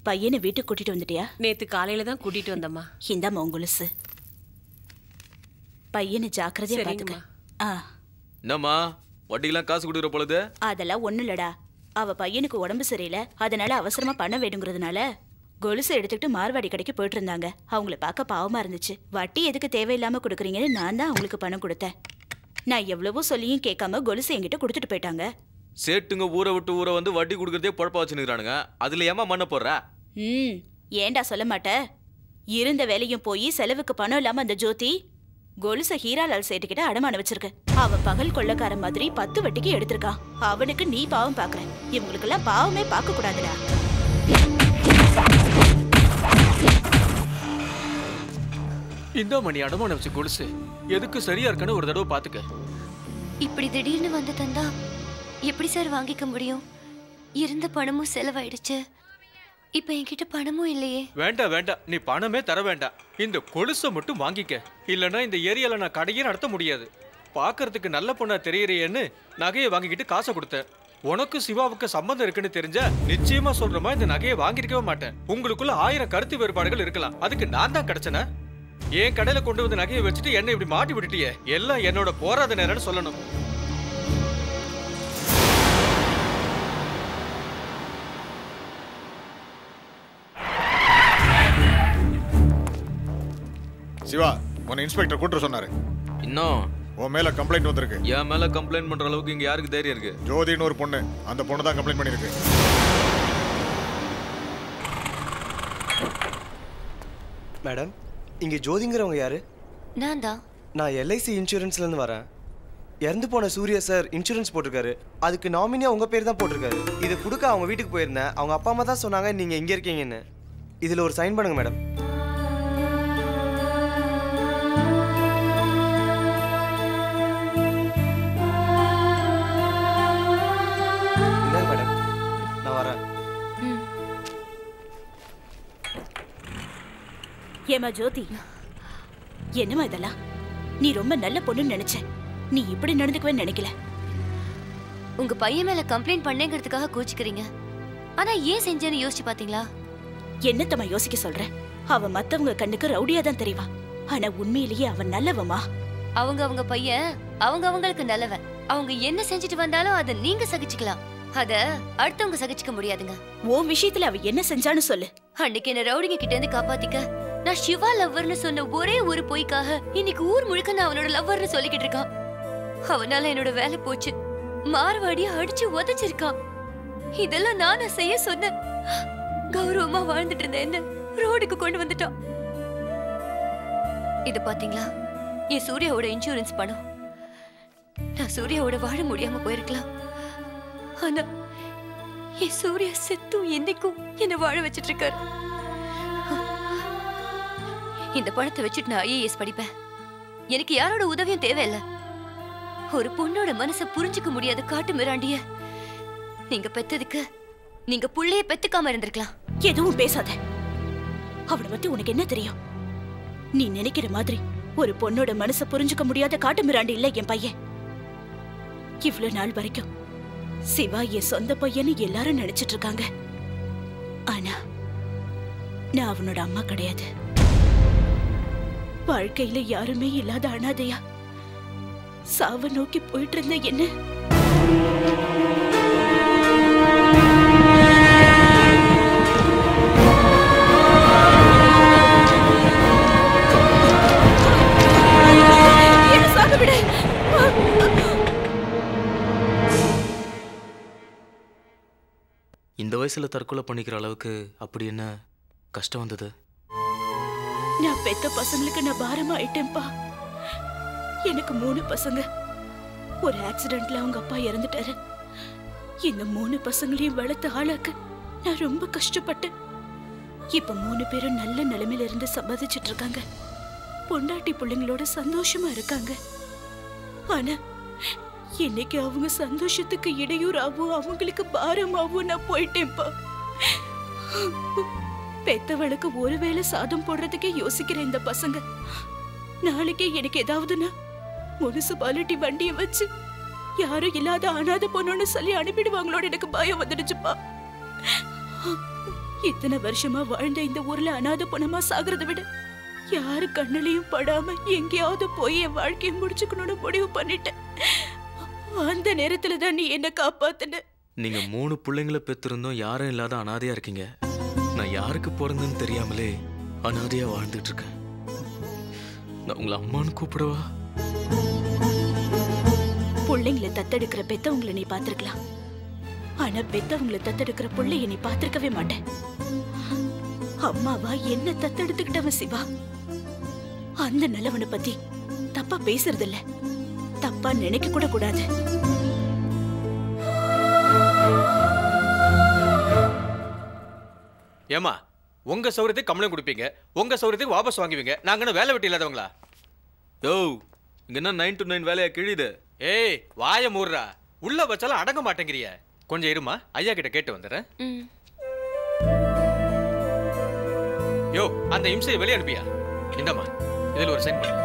பையனை வீட்டுக்கு கூட்டிட்டு வந்துட்டியா? நேத்து காலையில தான் கூட்டிட்டு வந்தம்மா. இந்தாம்மா உன் கொலுசு. பையனை ஜாக்கிரதையா பாத்துக்க. என்னம்மா வட்டிக்கெல்லாம் காசு கொடுக்குற பொழுது? அதெல்லாம் ஒண்ணு இல்லடா, அவ பையனுக்கு உடம்பு சரியில்லை, அதனால அவசரமா பணம் வேணுங்கிறதுனால கொலுசை எடுத்துக்கிட்டு மார்வாடி கடைக்கு போயிட்டு இருந்தாங்க. அவங்கள பார்க்க பாவமா இருந்துச்சு. வட்டி எதுக்கு தேவையில்லாம கொடுக்குறீங்கன்னு நான் தான் அவங்களுக்கு பணம் கொடுத்தேன். நான் எவ்வளவோ சொல்லியும் கேட்காம கொலுசை என்கிட்ட கொடுத்துட்டு போயிட்டாங்க. சேட்டுங்க ஊரை விட்டு ஊரை வந்து வட்டி கொடுக்கறதே பொழப்பா வச்சுக்கிறானுங்க. அதுல ஏமா மண்ண போடுற? ஏண்டா சொல்ல மாட்ட? இருந்த வேலையும் போய் செலவுக்கு பணம் இல்லாம அந்த ஜோதி கொலுச ஹீராலால் சேட்டுக்கிட்ட அடமான வச்சிருக்கு. அவன் பகல் கொள்ளக்கார மாதிரி 10 வட்டிக்கு எடுத்திருக்கான். அவனுக்கு நீ பாவம் பாக்குற. இவங்களுக்கெல்லாம் பாவமே பார்க்க கூடாதுடா. இந்த மணி அடமான வச்சு கொலுசு எதுக்கு சரியா இருக்கான்னு ஒரு தடவை பாத்துக்க. இப்படி திடீர்னு வந்து தந்தா எப்படி சார் வாங்கிக்க முடியும்? இருந்த பணமும் செலவாயிடுச்சு. இப்ப என்கிட்ட பணமும் இல்லையே. வேண்டாம் வேண்டாம், நீ பணமே தர வேண்டாம். இந்த கொலுசை மட்டும் வாங்கிக்க. இல்லைன்னா இந்த ஏரியால நான் கடையே நடத்த முடியாது. பாக்குறதுக்கு நல்ல பொண்ணா தெரியறியேன்னு நகையை வாங்கிக்கிட்டு காசை கொடுத்தேன். உனக்கு சிவாவுக்கு சம்பந்தம் இருக்குன்னு தெரிஞ்சா நிச்சயமா சொல்றமா இந்த நகையை வாங்கிருக்கவே மாட்டேன். உங்களுக்குள்ள 1000 கருத்து வேறுபாடுகள் இருக்கலாம், அதுக்கு நான் தான் கிடைச்சன. என் கடையில கொண்டு வந்து நகையை வச்சுட்டு என்ன இப்படி மாட்டி விட்டுட்டியே. எல்லாம் என்னோட போராத நேரம்னு சொல்லணும். சிவா, உன்னை இன்ஸ்பெக்டர் கூட்டு சொன்னாரு. இன்னும் உன் மேல கம்ப்ளைண்ட் வந்திருக்கு. என் மேல கம்ப்ளைண்ட் பண்ற அளவுக்கு இங்க யாருக்கு தைரியம் இருக்கு? ஜோதின்னு ஒரு பொண்ணு, அந்த பொண்ணு தான் கம்ப்ளைண்ட் பண்ணிருக்கு. மேடம், இங்க ஜோதிங்கிறவங்க யாரு? நான் தான். நான் எல்ஐசி இன்சூரன்ஸ்ல இருந்து வரேன். இறந்து போன சூர்யா சார் இன்சூரன்ஸ் போட்டிருக்காரு. அதுக்கு நாமினியா உங்க பேர் தான் போட்டிருக்காரு. இது கொடுக்க அவங்க வீட்டுக்கு போயிருந்தேன். அவங்க அப்பா அம்மா தான் சொன்னாங்க நீங்க இங்க இருக்கீங்கன்னு. இதுல ஒரு சைன் பண்ணுங்க மேடம். மேடம், நான் வரேன். ஏமா ஜோதி, என்னமா இதெல்லாம்? நீ ரொம்ப நல்ல பொண்ணுன்னு நினைச்ச. நீ இப்படி நடந்துக்குவேன்னு நினைக்கல. உங்க பையன் மேல கம்ப்ளைண்ட் பண்ணேங்கிறதுக்காக கோச்சிக்கிறீங்க. ஆனா ஏன் செஞ்சேன்னு யோசிச்சு பாத்தீங்களா? என்னத்தம்மா யோசிக்க சொல்ற? அவன் மத்தவங்க கண்ணுக்கு ரவுடியா தான் தெரியவா. ஆனா உண்மையிலேயே அவன் நல்லவமா. அவங்க பையன் அவங்களுக்கு நல்லவன். அவங்க என்ன செஞ்சுட்டு வந்தாலும் அதை நீங்க சகிச்சுக்கலாம். அத அடுத்தவங்க சகிச்சுக்க முடியாதுங்க. உன் விஷயத்துல அவ என்ன செஞ்சான்னு சொல்லு. அன்னைக்கு என்ன ரவுடிங்க கிட்ட இருந்து காப்பாத்திக்க நான் சிவா லவ்வர்னு சொன்ன ஒரே ஒரு பொய்க்காக இன்னைக்கு ஊர் முழுக்க நான் அவனோட லவ்வர்னு சொல்லிக்கிட்டு இருக்கான். அவனால என்னோட வேலை போச்சு. மார்வாடிய அடிச்சு உதச்சிருக்கான். இதெல்லாம் நானா செய்ய சொன்ன. கௌரவமா வாழ்ந்துட்டு இருந்த என்ன ரோடுக்கு கொண்டு வந்துட்டான். இது பாத்தீங்களா, என் சூர்யாவோட இன்சூரன்ஸ் பணம். நான் சூர்யாவோட வாழ முடியாம போயிருக்கலாம். ஆனா என் சூர்யா செத்தும் என்னைக்கும் என்ன வாழ வச்சிட்டு இருக்காரு. இந்த பணத்தை வச்சுட்டு நான் ஐஏஎஸ் படிப்பேன். எனக்கு யாரோட உதவியும் தேவையில்லை. ஒரு பொண்ணோட மனசை புரிஞ்சுக்க முடியாத காட்டு மிராண்டிய நீங்க பெத்ததுக்கு நீங்க புள்ளைய பெத்துக்காம இருந்திருக்கலாம். எதுவும் பேசாத. அவனை பத்தி உனக்கு என்ன தெரியும்? நீ நினைக்கிற மாதிரி ஒரு பொண்ணோட மனசை புரிஞ்சுக்க முடியாத காட்டு மிராண்டி இல்ல என் பையன். இவ்வளவு நாள் வரைக்கும் சிவா என் சொந்த பையன்னு எல்லாரும் நினைச்சிட்டு இருக்காங்க. ஆனா நான் அவனோட அம்மா கிடையாது. வாழ்க்கையில யாருமே இல்லாத அனாதையா சாவ நோக்கி போயிட்டு இருந்த என்ன சாக விட. இந்த வயசுல தற்கொலை பண்ணிக்கிற அளவுக்கு அப்படி என்ன கஷ்டம் வந்தது? நான் பெத்த பசங்களுக்கு நான் பாரமா ஆயிட்டேன்பா. எனக்கு 3 பசங்க. ஒரு ஆக்சிடென்ட்ல அவங்க அப்பா இறந்துட்டாரு. இந்த 3 பசங்களையும் வளர்த்து ஆளாக்க நான் ரொம்ப கஷ்டப்பட்டேன். இப்ப 3 பேரும் நல்ல நிலைமையில இருந்து சம்பாதிச்சிட்டு இருக்காங்க. பொண்டாட்டி பிள்ளைங்களோட சந்தோஷமா இருக்காங்க. ஆனா இன்னைக்கு அவங்க சந்தோஷத்துக்கு இடையூறாவும் அவங்களுக்கு பாரமாவும் நான் போயிட்டேன்பா. பெத்தவளுக்கு ஒருவேளை சாதம் போடுறதுக்கே யோசிக்கிற இந்த பசங்க நாளைக்கே எனக்கு ஏதாவதுன்னா முனிசிபாலிட்டி வண்டியை வச்சு யாரும் இல்லாத அனாதை பொண்ணுன்னு சொல்லி அனுப்பிடுவாங்களோட எனக்கு பயம் வந்துடுச்சுப்பா. இத்தனை வருஷமா வாழ்ந்த இந்த ஊர்ல அனாதை பணமா சாகிறத விட யாரு கண்ணிலையும் படாம எங்கேயாவது போய் என் வாழ்க்கையை முடிச்சுக்கணும்னு முடிவு பண்ணிட்டேன். அந்த நேரத்துல தான் நீ என்ன காப்பாத்துன. நீங்க 3 பிள்ளைங்களை பெற்றிருந்தோம், யாரும் இல்லாத அனாதையா இருக்கீங்க. நான் யாருக்கு பிறந்தேன்னு தெரியாமலே அனாதையா வாழ்ந்துட்டு இருக்கேன். நான் உங்களை அம்மான்னு கூப்பிடவா? பிள்ளைங்களை தத்தெடுக்கிற பெத்தவங்களை நீ பாத்திருக்கலாம், ஆனா பெத்தவங்களை தத்தெடுக்கிற பிள்ளைய நீ பாத்திருக்கவே மாட்டேன். அம்மாவா என்ன தத்தெடுத்துக்கிட்டவன் சிவா. அந்த நல்லவனை பத்தி தப்பா பேசுறது இல்ல, தப்பா நினைக்க கூட கூடாது. ஏமா, உங்க சௌரியத்துக்கு கம்ப்ளைண்ட் கொடுப்பீங்க, உங்க சௌரியத்துக்கு வாபஸ் வாங்குவீங்க. நாங்க என்ன வேலை வெட்டி இல்லாதவங்களா? யோ, இங்க என்ன 9 to 9 வேலையா கிழியுது? ஏய், வாய மூடுறா. உள்ள வச்சாலும் அடங்க மாட்டேங்கிறிய. கொஞ்சம் இருமா, ஐயா கிட்ட கேட்டு வந்துடுறேன். யோ, அந்த இம்சையை வெளியே அனுப்பியா? இந்தம்மா, இதுல ஒரு சைன் பண்ணு.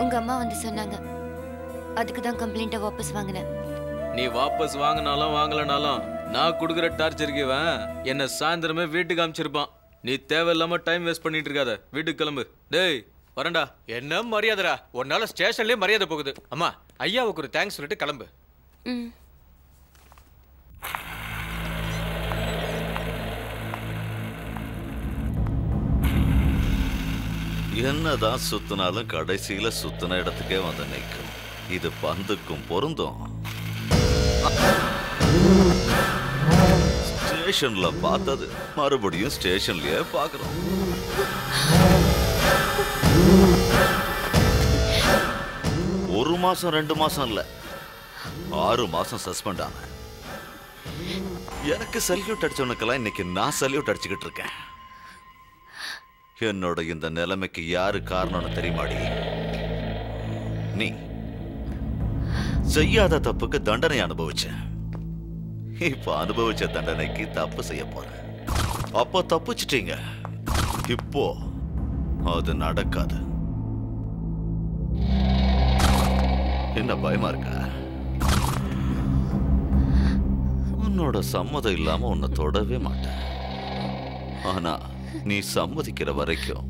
உங்க அம்மா வந்து சொன்னாங்க, அதுக்கு தான் கம்ப்ளைண்ட்டை வாபஸ் வாங்கினேன். நீ வாபஸ் வாங்கினாலும் வாங்கலனாலும் நான் கொடுக்குற டார்ச்சருக்கு என்ன சாயந்தரமே வீட்டுக்கு அனுப்பிச்சிருப்பான். நீ தேவையில்லாம டைம் வேஸ்ட் பண்ணிட்டு இருக்காத, வீட்டுக்கு கிளம்பு. டேய் வரண்டா. என்ன மரியாதைடா, உன்னால ஸ்டேஷன்லயே மரியாதை போகுது. அம்மா, ஐயாவுக்கு ஒரு தேங்க்ஸ் சொல்லிட்டு கிளம்பு. என்னதான் சுத்தினாலும் கடைசியில சுத்தின இடத்துக்கே வந்து நிற்கும். இது பந்துக்கும் பொருந்தும். ஸ்டேஷன்ல பார்த்தது மறுபடியும் ஸ்டேஷன்லயே பார்க்கிறோம். ஒரு மாசம் 2 மாசம் இல்ல, 6 மாசம் சஸ்பெண்ட் ஆன. எனக்கு சல்யூட் அடிச்சவனுக்கெல்லாம் இன்னைக்கு நான் சல்யூட் அடிச்சுக்கிட்டு இருக்கேன். என்னோட இந்த நிலைமைக்கு யாரு காரணம்னு தெரியுமாடி? நீ செய்யாத தப்புக்கு தண்டனை அனுபவிச்ச. இப்ப அனுபவிச்ச தண்டனைக்கு தப்பு செய்ய போற. அப்போ தப்பிச்சிட்டீங்க, இப்போ அது நடக்காது. என்ன பயமா இருக்கா? உன்னோட சம்மதம் இல்லாம உன்னை தொடவே மாட்டேன். ஆனா நீ சம்மதிக்கிற வரைக்கும்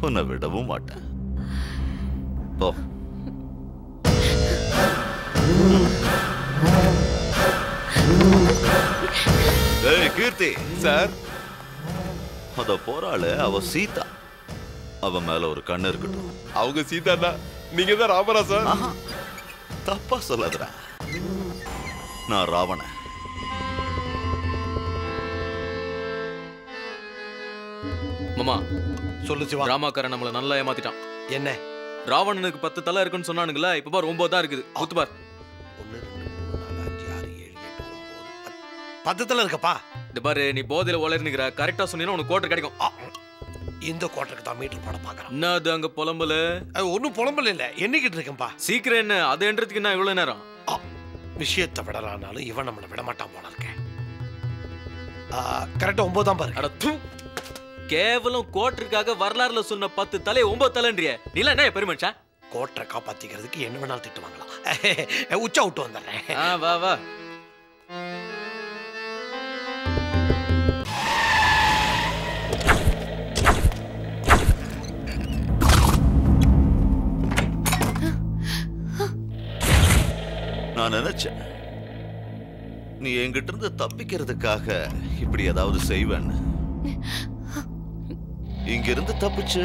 உன்னை விடவும் மாட்டேன். போ. ஏய் கீர்த்தி சார், அத போறாளே அவ சீதா. அவ மேல ஒரு கண்ணு இருக்கட்டும். அவங்க சீதா, நீங்க தான் ராமரா சார்? தப்பா சொல்லாதடா, நான் ராவணன். மாமா சொல்லு சிவா. ராமாக்காரன் நம்மள நல்லா ஏமாத்திட்டான். என்ன? ராவணனுக்கு 10 தலை இருக்குன்னு சொன்னானுங்களா, இப்ப பாரு 9 தான் இருக்குது. குத்து பார். 1 2 3 4 5 6 7 8 9 10 தலை இருக்கப்பா. இந்த பாரு, நீ போதையில உளறினுக்கிற. கரெக்டா சொன்னீங்கன்னா உனக்கு கோட்டர் கிடைக்கும். இந்த கோட்டருக்கு தான் மீட்டர் போட பாக்குறேன். என்ன அது அங்க புலம்பல? ஒன்னும் புலம்பல இல்ல, எண்ணிக்கிட்டு இருக்கேன்பா. சீக்கிரம் என்ன, அது என்றதுக்கு என்ன இவ்வளவு நேரம்? விஷயத்தை விடலானாலும் இவன் நம்மளை விட மாட்டான் போல இருக்கேன். கரெக்டா 9 தான் பாரு. அட தூ, கேவலம் கோட்டருக்காக வரலாறுல சொன்ன 10 தலை 9 தலைன்றிய. நீ எல்லாம் என்ன பெருமனுஷா? கோட்டரை காப்பாத்திக்கிறதுக்கு என்ன வேணாலும் திட்டு வாங்கலாம். உச்சா விட்டு வந்துடுறேன். வா வா. நான் நினைச்சேன் நீ என்கிட்ட இருந்து தப்பிக்கிறதுக்காக இப்படி ஏதாவது செய்வேன்னு. இங்க இருந்து தப்பிச்சு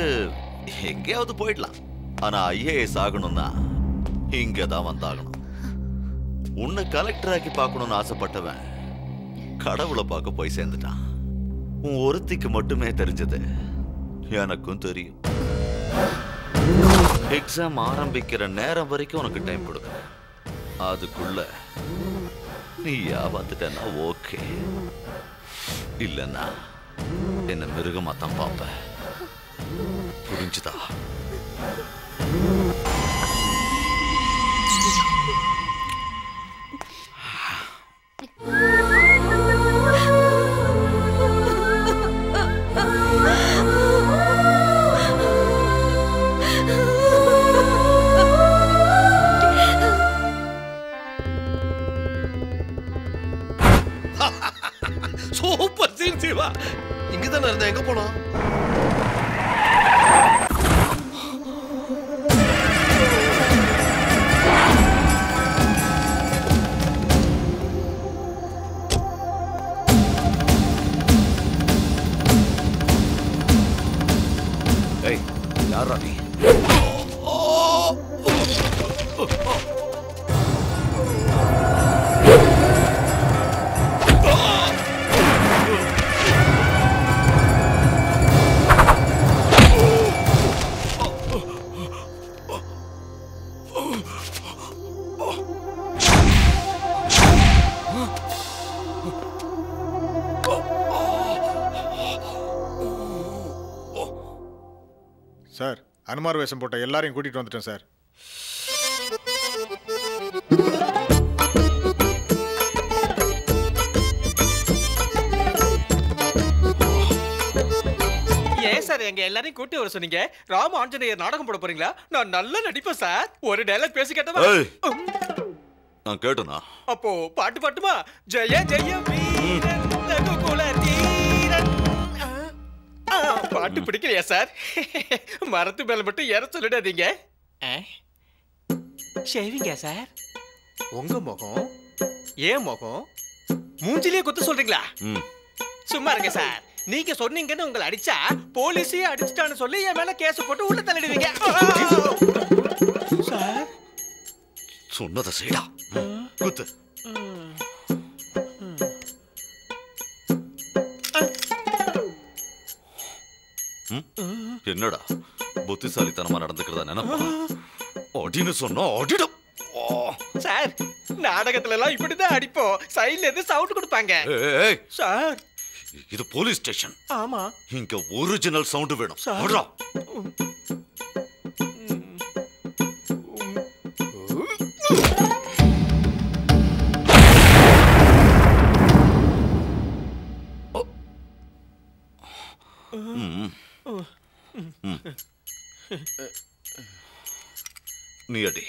எங்கேயாவது போயிடலாம். ஆனா ஐஏஎஸ் ஆகணும்னா இங்கதான் வந்தாகணும். உன்னை கலெக்டர் ஆக்கி பார்க்கணும்னு ஆசைப்பட்டவன் கடவுளை பார்க்க போய் சேர்ந்துட்டான். உன் ஒருத்திக்கு மட்டுமே தெரிஞ்சது எனக்கும் தெரியும். எக்ஸாம் ஆரம்பிக்கிற நேரம் வரைக்கும் உனக்கு டைம் கொடுக்குறேன். அதுக்குள்ள நீ வந்துட்டேன்னா ஓகே, இல்லைன்னா என்ன மிருகமா தான் பார்ப்ப. புரிஞ்சுதா? Super scene Siva. இங்கதானே இருந்த, எங்க போனோம்? ஏய், யாரா நீ? சார், அனுமார் வேஷம் போட்ட எல்லாரையும் கூட்டிட்டு வந்துட்டேன் சார். ஏன் சார் எங்க எல்லாரையும் கூட்டி வர சொன்னீங்க? ராம ஆஞ்சநேயர் நாடகம் போட போறீங்களா? நான் நல்லா நடிப்பேன் சார். ஒரு டயலாக் பேசி கேட்டவா? நான் கேட்டனா? அப்போ பாட்டு பாட்டுமா? ஜெய ஜெய வீரன் ரகுகுல தீரன். பாட்டு பிடிக்கலையா சார்? மரத்து மேல மட்டும் ஏற சொல்லிடாதீங்க. ஷேவிங்க சார்? உங்க முகம் ஏன் முகம் மூஞ்சிலேயே குத்து சொல்றீங்களா? சும்மா இருங்க சார். நீங்க சொன்னீங்கன்னு உங்களை அடிச்சா போலீஸே அடிச்சுட்டான்னு சொல்லி என் மேல கேஸ் போட்டு உள்ள தள்ளிடுவீங்க சார். சொன்னதை செய்டா. குத்து. என்னடா புத்திசாலித்தனமா நடந்துக்கிறதா நினைப்பா? அடின்னு சொன்னா அடிடும் சார். நாடகத்துல எல்லாம் இப்படிதான் அடிப்போம். சைடுல இருந்து சவுண்ட் கொடுப்பாங்க சார். இது போலீஸ் ஸ்டேஷன். ஆமா, இங்க ஒரிஜினல் சவுண்ட் வேணும். நீ அடி.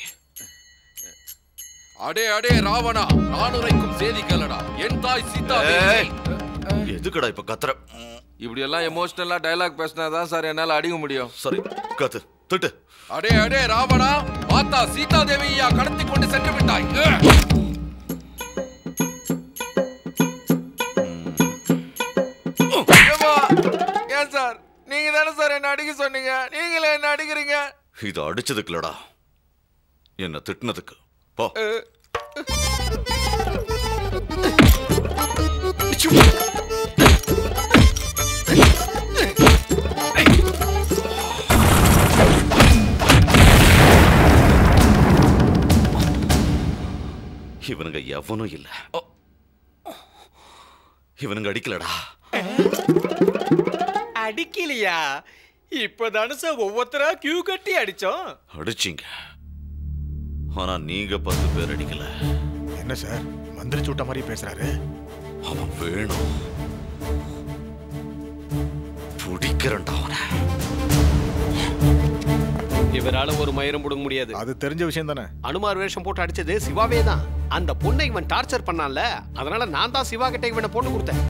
அடே அடே ராவணா, நான் உரைக்கும் செய்தி கேளடா. என் தாய் சீதா. எதுக்கடா இப்ப கத்துற? இப்படி எல்லாம் எமோஷனலா டயலாக் பேசினாதான் சார் என்னால அடிக்க முடியும். சரி, கத்து, திட்டு. அடே அடே ராவணா, மாதா சீதா தேவியா கடத்தி கொண்டு சென்று விட்டாய். ஏன் சார், நீங்க தானே சார் என்ன அடிக்க சொன்னீங்க? நீங்களே என்ன அடிக்கிறீங்க? இது அடிச்சதுக்குலடா, என்ன திட்டினதுக்கு. போ. இவனுங்க எவனும் இல்ல. இவனுங்க அடிக்கலடா. அடிக்கலையா? இப்பதானே சார் ஒவ்வொருத்தரா கியூ கட்டி அடிச்சோம். அடிச்சிங்க, ஆனா நீங்க 10 பேர் அடிக்கல. என்ன சார் மந்திரி சூட்ட மாதிரி பேசுறாரு? அவன் வேணும். பிடிக்கிறண்டா அவனை. இவரால ஒரு மயிரும் புடுங்க முடியாது. அது தெரிஞ்ச விஷயம் தானே. அனுமார் வேஷம் போட்டு அடிச்சது சிவாவே தான். அந்த பொண்ணை இவன் டார்ச்சர் பண்ணான்ல, அதனால நான் தான் சிவா கிட்ட இவனை போட்டு கொடுத்தேன்.